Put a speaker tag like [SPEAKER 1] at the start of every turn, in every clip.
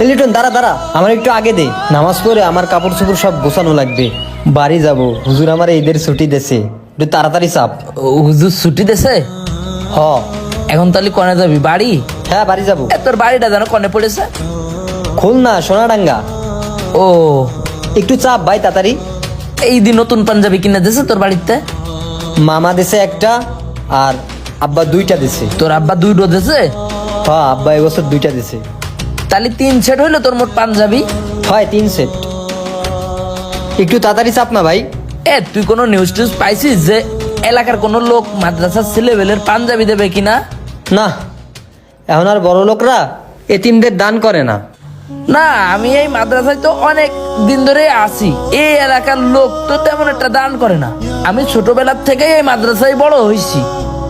[SPEAKER 1] লিটন দাঁড়া দাঁড়া, আমার একটু আগে দে। নামাজ পড়ে আমার কাপড় চোপড় সব গোছানো লাগবে, বাড়ি যাব। হুজুর আমার ঈদের ছুটি দেছে, একটু তাড়াতাড়ি চাপ।
[SPEAKER 2] হুজুর ছুটি দেছে?
[SPEAKER 1] হ।
[SPEAKER 2] এখন তাহলে কনে যাবি? বাড়ি?
[SPEAKER 1] হ্যাঁ বাড়ি যাব।
[SPEAKER 2] তোর বাড়িটা যেন কনে পড়েছে?
[SPEAKER 1] খুলনা সোনাডাঙ্গা।
[SPEAKER 2] ও,
[SPEAKER 1] একটু চাপ ভাই তাড়াতাড়ি।
[SPEAKER 2] এই দিন নতুন পাঞ্জাবি কিনে দিছে তোর বাড়িতে?
[SPEAKER 1] মামা দেছে একটা, আর আব্বা দুইটা দিছে।
[SPEAKER 2] তোর আব্বা দুইটো দিছে?
[SPEAKER 1] হ্যাঁ আব্বা এবছর দুইটা দিছে।
[SPEAKER 2] তাহলে 3 সেট হইলো তোর মোট পাঞ্জাবি?
[SPEAKER 1] হয় 3 সেট। একটু তাড়াতাড়ি চাপ না ভাই।
[SPEAKER 2] তুই কোনো নিউজ টিউজ পাইছিস যে এলাকার কোনো লোক মাদ্রাসার ছেলেবেলের পাঞ্জাবি দেবে কিনা?
[SPEAKER 1] না, এখন আর বড় লোকরা এতিমদের দান করে না।
[SPEAKER 2] না, আমি এই মাদ্রাসায় তো অনেক দিন ধরে আছি, এই এলাকার লোক তো তেমন একটা দান করে না। আমি ছোটবেলার থেকে এই মাদ্রাসায় বড় হয়েছি।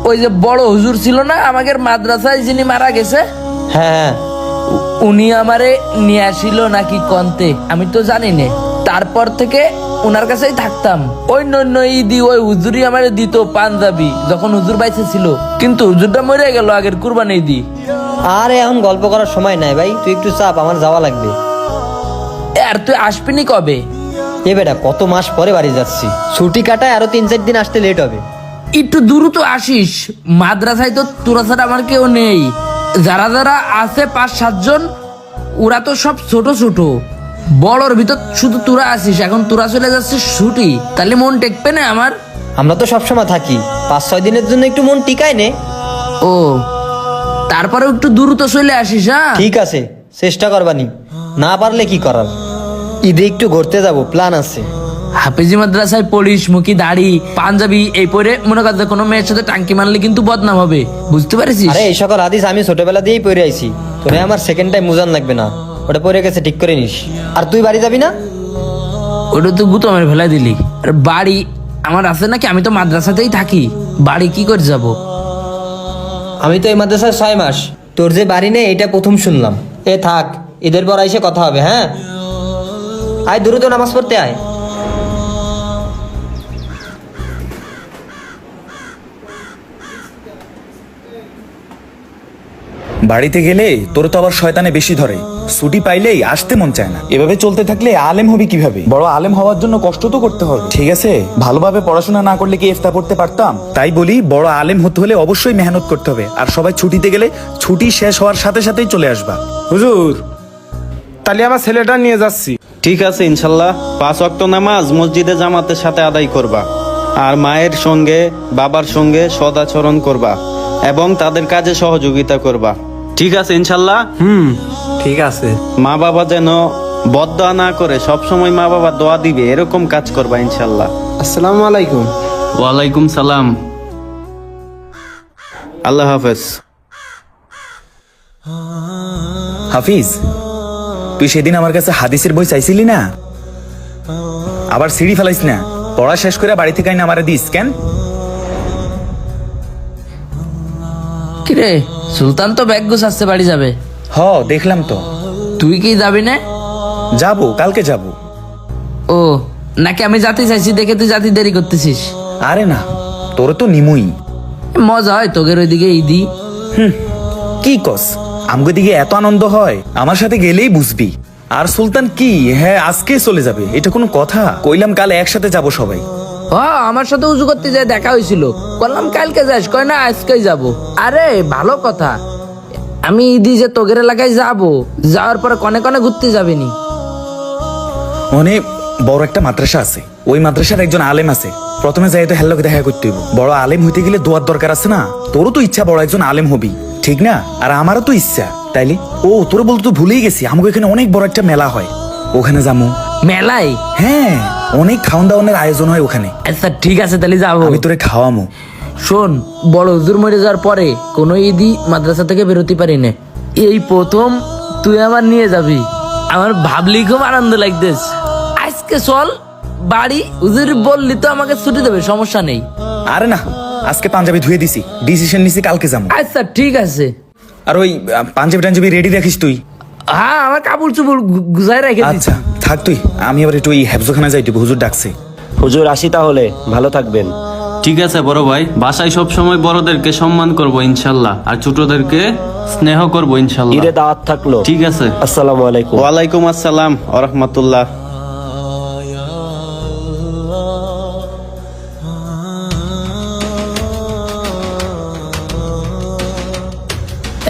[SPEAKER 2] ওই যে বড় হুজুর ছিল না আমাদের মাদ্রাসায়, যিনি মারা গেছে,
[SPEAKER 1] হ্যাঁ
[SPEAKER 2] উনি আমারে নিয়ে আসিল নাকি কন্তে, আমি তো জানি না। তারপর থেকে ওনার কাছেই থাকতাম। ওই নন্য ঈদি ওই হুজুরই আমারে দিত পাঞ্জাবি, যখন হুজুর বাইসে ছিল। কিন্তু হুজুরটা মরে গেল আগের কুরবানি ঈদি।
[SPEAKER 1] আর এখন গল্প করার সময় নাই ভাই, তুই একটু চাপ, আমার যাওয়া লাগবে।
[SPEAKER 2] আর তুই আসবিনি কবে?
[SPEAKER 1] এ বেটা কত মাস পরে বাড়ি যাচ্ছি, ছুটি কাটায় আরো 3-4 দিন আসতে লেট হবে।
[SPEAKER 2] একটু দ্রুত আসিস, মাদ্রাসায় তো তোরা ছাড়া আমার কেউ নেই। যারা যারা আছে 5-7 জন, ওরা তো সব ছোট ছোট। বড়র ভিতর শুধু তোরা আসিস, এখন তোরা চলে যাচ্ছিস ছুটি, তাহলে মন টেকবে না আমার?
[SPEAKER 1] আমরা তো সবসময় থাকি, 5-6 দিনের জন্য একটু মন টিকায় নে।
[SPEAKER 2] ও, তারপরে একটু দ্রুত চলে আসিস। হ্যাঁ
[SPEAKER 1] ঠিক আছে, চেষ্টা করবানি, না পারলে কি করার। ঈদে একটু ঘুরতে যাব, প্ল্যান আছে।
[SPEAKER 2] হাফেজি মাদ্রাসায় পড়িস, মুখি দাড়ি পাঞ্জাবি এই পরে মনে কর যে কোনো মেয়ের সাথে টাঙ্কি মারলে কিন্তু বদনাম হবে, বুঝতে পারিস?
[SPEAKER 1] আরে এই সকল হাদিস আমি ছোটবেলা দিয়েই পড়ে আইছি, তোরে আমার সেকেন্ড টাইম মুজান লাগবে না, ওটা পড়ে গেছে, ঠিক করে নিস। আর তুই বাড়ি যাবি না?
[SPEAKER 2] ওটা তো গুতো আমার ফেলাই দিলি। আর বাড়ি আমার আছে নাকি? আমি তো মাদ্রাসাতেই থাকি, বাড়ি কি করে যাব?
[SPEAKER 1] আমি তো এই মাদ্রাসায় 6 মাস, তোর যে বাড়ি নেই এটা প্রথম শুনলাম। এ থাক, ঈদের পর আইসে কথা হবে। হ্যাঁ আয়, দ্রুত নামাজ পড়তে আয়।
[SPEAKER 3] বাড়িতে গেলে তোর তো আবার শয়তানে বেশি ধরে, ছুটি পাইলেই আসতে মন চায় না। এভাবে চলতে থাকলে আলেম হবি কিভাবে? বড় আলেম হওয়ার জন্য কষ্ট তো করতে হবে, ঠিক আছে? ভালোভাবে পড়াশোনা না করলে কি ইফতা পড়তে পারতাম? তাই বলি, বড় আলেম হতে হলে অবশ্যই মেহনত করতে হবে। আর সবাই ছুটিতে গেলে ছুটি শেষ হওয়ার সাথে সাথেই চলে আসবা।
[SPEAKER 4] হুজুর, তাহলে আমার ছেলেটা নিয়ে যাচ্ছি।
[SPEAKER 5] ঠিক আছে, ইনশাল্লাহ 5 ওয়াক্ত নামাজ মসজিদে জামাতের সাথে আদায় করবা, আর মায়ের সঙ্গে বাবার সঙ্গে সদাচরণ করবা এবং তাদের কাজে সহযোগিতা করবা। ঠিক আছে ইনশাল্লাহ?
[SPEAKER 4] ঠিক আছে।
[SPEAKER 5] মা বাবা যেন বদদোয়া না করে, সবসময় মা বাবা দোয়া দিবে এরকম কাজ করবা ইনশাল্লাহ।
[SPEAKER 4] আসসালামু আলাইকুম।
[SPEAKER 5] ওয়ালাইকুম সালাম। আল্লাহ হাফেজ।
[SPEAKER 3] হাফিজ, তুই সেদিন আমার কাছে হাদিসের বই চাইছিলি না? আবার সিঁড়ি ফেলাইস না, পড়া শেষ করে বাড়ি থেকে আইনা আমারে দিস কেন?
[SPEAKER 2] কিরে, সুলতান তো ব্যাগ গুছাচ্ছে, বাড়ি যাবে।
[SPEAKER 3] হ, দেখলাম তো।
[SPEAKER 2] তুই কি যাবি না?
[SPEAKER 3] যাবো, কালকে যাবো।
[SPEAKER 2] ও, নাকি আমি জাতি চাইছি দেখে তুই জাতি দেরি করতেছিস?
[SPEAKER 3] আরে না, তোর তো নিমুই।
[SPEAKER 2] মজা হয় তোদের ওইদিকে ঈদি?
[SPEAKER 3] কি কস, আমগো দিকে এত আনন্দ হয়? আমার সাথে গেলেই বুঝবি। আর সুলতান কি, হ্যাঁ আজকে চলে যাবে, এটা কোনো কথা? কইলাম কাল একসাথে যাব সবাই।
[SPEAKER 2] আমার সাথে উজু করতে যায় দেখা হয়েছিল, বললাম কালকে যাস, কয় না আজকেই যাব। আরে ভালো কথা, আমি ঈদি যে তোগের এলাকায় যাব, যাওয়ার পরে কনে কনে ঘুরতে যাবিনি?
[SPEAKER 3] অনেক বড় একটা মাদ্রাসা আছে, ওই মাদ্রাসার একজন আলেম আছে। প্রথমে যাই তো হেল্লোকে দেখা করতে হইব। বড় আলেম হইতে গেলে দোয়ার দরকার আছে না? তোরও তো ইচ্ছা বড় একজন আলেম হবি, ঠিক না? আর আমারও তো ইচ্ছা, তাইলে ও তোর বলতে তো ভুলেই গেছি, আমাকে এখানে অনেক বড় একটা মেলা হয়, ওখানে যাবো।
[SPEAKER 2] মেলায়?
[SPEAKER 3] হ্যাঁ, অনেক খাওয়ান দাওয়ানের আয়োজন হয় ওখানে।
[SPEAKER 2] আচ্ছা ঠিক আছে, তাহলে যাবো।
[SPEAKER 3] আমি তোরে খাওয়ামো।
[SPEAKER 2] শোন, বড় হুজুর মরে যাওয়ার পরে কোনো ঈদই মাদ্রাসা থেকে বেরোতে পারি না, এই প্রথম তুই আমার নিয়ে যাবি। আমার ভাবলি খুব আনন্দ লাগতেছে। আজকে চল বাড়ি, হুজুর বললি তো আমাকে ছুটি দেবে, সমস্যা নেই।
[SPEAKER 3] আরে না, আজকে পাঞ্জাবি ধুয়ে দিছি, ডিসিশন নিছি কালকে যাবো।
[SPEAKER 2] আচ্ছা ঠিক আছে।
[SPEAKER 3] আর ওই পাঞ্জাবি টাঞ্জাবি রেডি রাখিস তুই।
[SPEAKER 2] হ্যাঁ, আমার কাপড় চুপড় গুজাই রেখে দিচ্ছি।
[SPEAKER 3] আচ্ছা থাক তুই, আমি আবার একটু ওই হেফজোখানা যাইতে, হুজুর ডাকছে।
[SPEAKER 6] হুজুর আসি তাহলে, ভালো থাকবেন।
[SPEAKER 5] ঠিক আছে বড় ভাই, বাসায় সব সময় বড়দেরকে সম্মান করব ইনশাল্লাহ, আর ছোটদেরকে স্নেহ করব ইনশাল্লাহ।
[SPEAKER 6] ঈদে দাওয়াত থাকলো।
[SPEAKER 5] ঠিক আছে।
[SPEAKER 6] আসসালামু আলাইকুম।
[SPEAKER 5] ওয়ালাইকুম আসসালাম ওয়া রাহমাতুল্লাহ।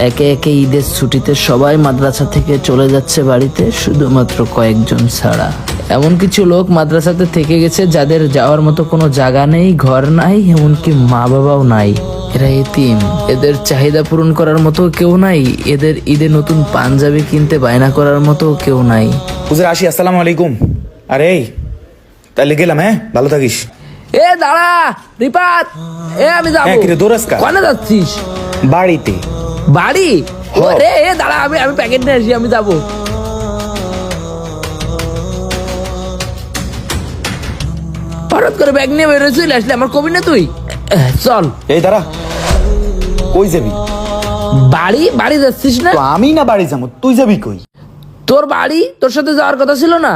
[SPEAKER 2] একে একে ঈদের ছুটিতে সবাই মাদ্রাসা থেকে চলে যাচ্ছে বাড়িতে, শুধুমাত্র কয়েকজন ছাড়া। এমন কিছু লোক মাদ্রাসাতে থেকে গেছে যাদের যাওয়ার মতো কোনো জায়গা নেই, ঘর নাই, এমনকি মা বাবাও নাই। এরা এতিম, এদের চাহিদা পূরণ করার মতো কেউ নাই, এদের ঈদে নতুন পাঞ্জাবি কিনতে বায়না করার মতো কেউ নাই।
[SPEAKER 3] হুজুর আসি, আসসালামু আলাইকুম। আরে এই, তাহলে গেলাম, হ্যাঁ ভালো থাকিস।
[SPEAKER 2] এ দাঁড়া রিপাত, আমি যাবো।
[SPEAKER 3] হ্যাঁ, কিরে দৌড়াস কা?
[SPEAKER 2] কোনে যাচ্ছিস?
[SPEAKER 3] বাড়িতে।
[SPEAKER 2] বাড়ি? রে দাঁড়া, আমি প্যাকেট নিয়ে আসি, আমি যাবো। হঠাৎ করে ব্যাগ নিয়ে বেরোয় চলে আসলে, আমার কবি না তুই? চল।
[SPEAKER 3] এই দাঁড়া, কই যাবি?
[SPEAKER 2] বাড়ি যাচ্ছিস না?
[SPEAKER 3] তো আমি না বাড়ি যাবো, তুই যাবি কই?
[SPEAKER 2] তোর বাড়ি, তোর সাথে যাওয়ার কথা ছিল না?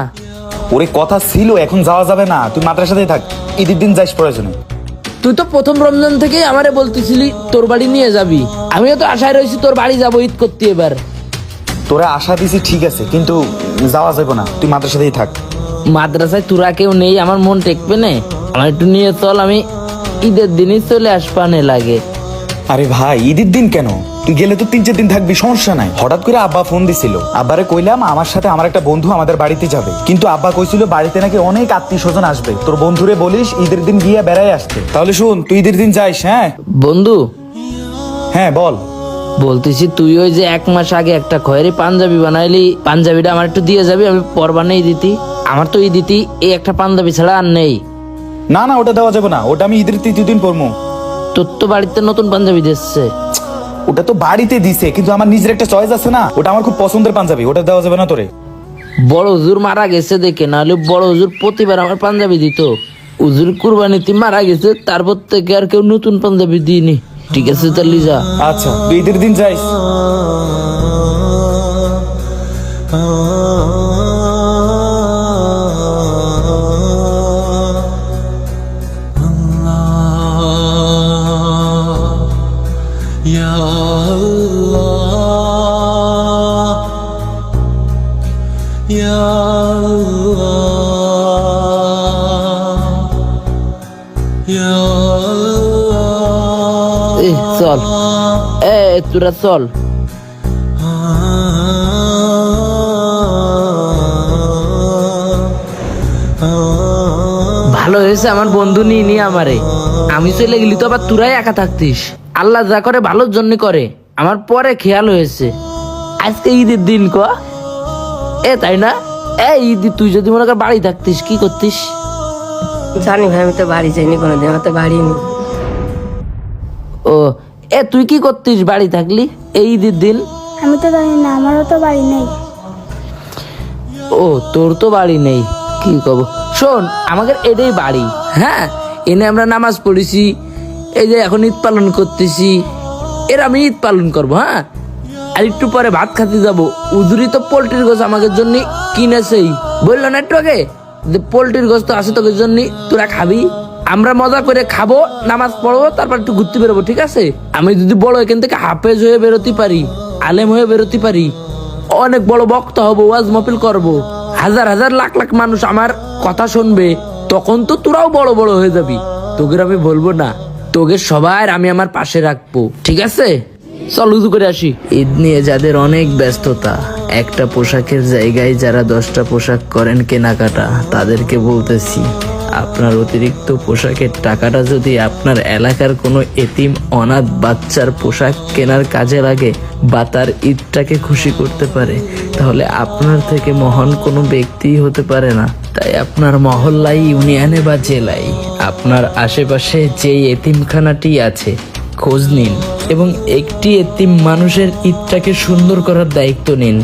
[SPEAKER 3] ওরে কথা ছিল, এখন যাওয়া যাবে না, তুই মাদ্রাসাতেই থাক, ঈদের দিন যাইস প্রয়োজনে।
[SPEAKER 2] তুই তো প্রথম রমজান থেকে আমারে বলতেছিলি তোর বাড়ি নিয়ে যাবি, আমিও তো আশায় রয়েছি তোর বাড়ি যাবো ঈদ করতে। এবার
[SPEAKER 3] তোরা আশা দিছি ঠিক আছে, কিন্তু যাওয়া যাবে না, তুই মাদ্রাসাতেই থাক।
[SPEAKER 2] মাদ্রাসায় তোরা কেউ নেই, আমার মন টেকবে না, আমার একটু নিয়ে চল, আমি ঈদের দিনই চলে আসবানে লাগে।
[SPEAKER 3] আরে ভাই, ঈদের দিন কেন? তুই গেলে তো 3-4 দিন থাকবি, সমস্যা নাই। হঠাৎ করে আব্বা ফোন দিছিল, আব্বারে কইলাম আমার সাথে আমার একটা বন্ধু আমাদের বাড়িতে যাবে, কিন্তু আব্বা কইছিল বাড়িতে নাকি অনেক আত্মীয় স্বজন আসবে, তোর বন্ধুরে বলিস ঈদের দিন গিয়ে বেড়াই আসতে। তাহলে শুন, তুই ঈদের দিন যাইস। হ্যাঁ
[SPEAKER 2] বন্ধু,
[SPEAKER 3] হ্যাঁ বল।
[SPEAKER 2] বলতেছি তুই ওই যে 1 মাস আগে একটা খয়েরি পাঞ্জাবি বানাইলি, পাঞ্জাবিটা আমার একটু দিয়ে যাবি, আমি পর বানাই দিতি। আমার তো এই দিতি এই একটা পাঞ্জাবি ছাড়া আর নেই।
[SPEAKER 3] না না, ওটা দেওয়া যাবে না, ওটা আমি ঈদের 3য় দিন পরবো।
[SPEAKER 2] তোর তো বাড়িতে নতুন পাঞ্জাবি দিচ্ছে।
[SPEAKER 3] ওটা তো বাড়িতে দিছে, কিন্তু আমার নিজের একটা চয়েস আছে না, ওটা আমার খুব পছন্দের পাঞ্জাবি, ওটা দেওয়া যাবে না তোরে।
[SPEAKER 2] বড় হুজুর মারা গেছে দেখে, নাহলে বড় হুজুর প্রতিবার আমার পাঞ্জাবি দিত। হুজুর কুরবানিতে মারা গেছে, তারপর থেকে আর কেউ নতুন পাঞ্জাবি দিইনি। ঠিক আছে তাহলে যা।
[SPEAKER 3] আচ্ছা, তুই ঈদের দিন যাইস।
[SPEAKER 2] চল, তোরা চল। ভালো হয়েছে আমার বন্ধু নিয়ে আমারে, আমি চলে গেলি তো আবার তোরাই একা থাকতিস। আল্লাহ যা করে ভালোর জন্য করে, আমার পরে খেয়াল হয়েছে আজকে ঈদের দিন ক তাই না? ঈদ তুই যদি মনে কর বাড়ি থাকতিস কি করতিস?
[SPEAKER 7] জানি ভাই, আমি তো বাড়ি যাইনি কোনোদিন, আমার তো বাড়ি নেই।
[SPEAKER 2] ও তুই কি করতিস বাড়ি থাকলি এই ঈদের দিন?
[SPEAKER 8] আমি তো জানি না, আমারও তো বাড়ি নেই।
[SPEAKER 2] ও তোর তো বাড়ি নেই, কি কব। শোন, আমাদের এটাই বাড়ি। হ্যাঁ, এনে আমরা নামাজ পড়েছি, এই যে এখন ঈদ পালন করতেছি, এর আমি ঈদ পালন করবো। হ্যাঁ, আর একটু পরে ভাত খাতে যাবো। উজুরি তো পোল্ট্রির গোছ আমাদের জন্য কিনেছেই, বললো না একটু আগে যে পোল্ট্রির গোছ তো আছে তোদের জন্য, তোরা খাবি। আমরা মজা করে খাবো, নামাজ পড়বো, তারপর একটু ঘুরতে বেরোবো। ঠিক আছে? আমি যদি বড় এখান থেকে হাফেজ হয়ে বেরোতে পারি, আলেম হয়ে বেরোতে পারি, অনেক বড় বক্তা হবো, ওয়াজ মাহফিল করবো, হাজার হাজার লাখ লাখ মানুষ আমার কথা শুনবে, তখন তো তোরাও বড় বড় হয়ে যাবি। তোকে আমি বলবো না, তোকে সবার আমি আমার পাশে রাখবো। ঠিক আছে? চল উজু করে আসি। ঈদ নিয়ে যাদের অনেক ব্যস্ততা, একটা পোশাকের জায়গায় যারা 10টা পোশাক করেন কেনাকাটা, তাদেরকে বলতেছি আপনার অতিরিক্ত পোশাকের টাকাটা যদি আপনার এলাকার কোনো এতিম অনাথ বাচ্চার পোশাক কেনার কাজে লাগে বা তার ঈদটাকে খুশি করতে পারে, তাহলে আপনার থেকে মহান কোনো ব্যক্তিই হতে পারে না। তাই আপনার মহল্লায়, ইউনিয়নে বা জেলায় আপনার আশেপাশে যেই এতিমখানাটি আছে খোঁজ নিন এবং একটি এতিম মানুষের ঈদটাকে সুন্দর করার দায়িত্ব নিন।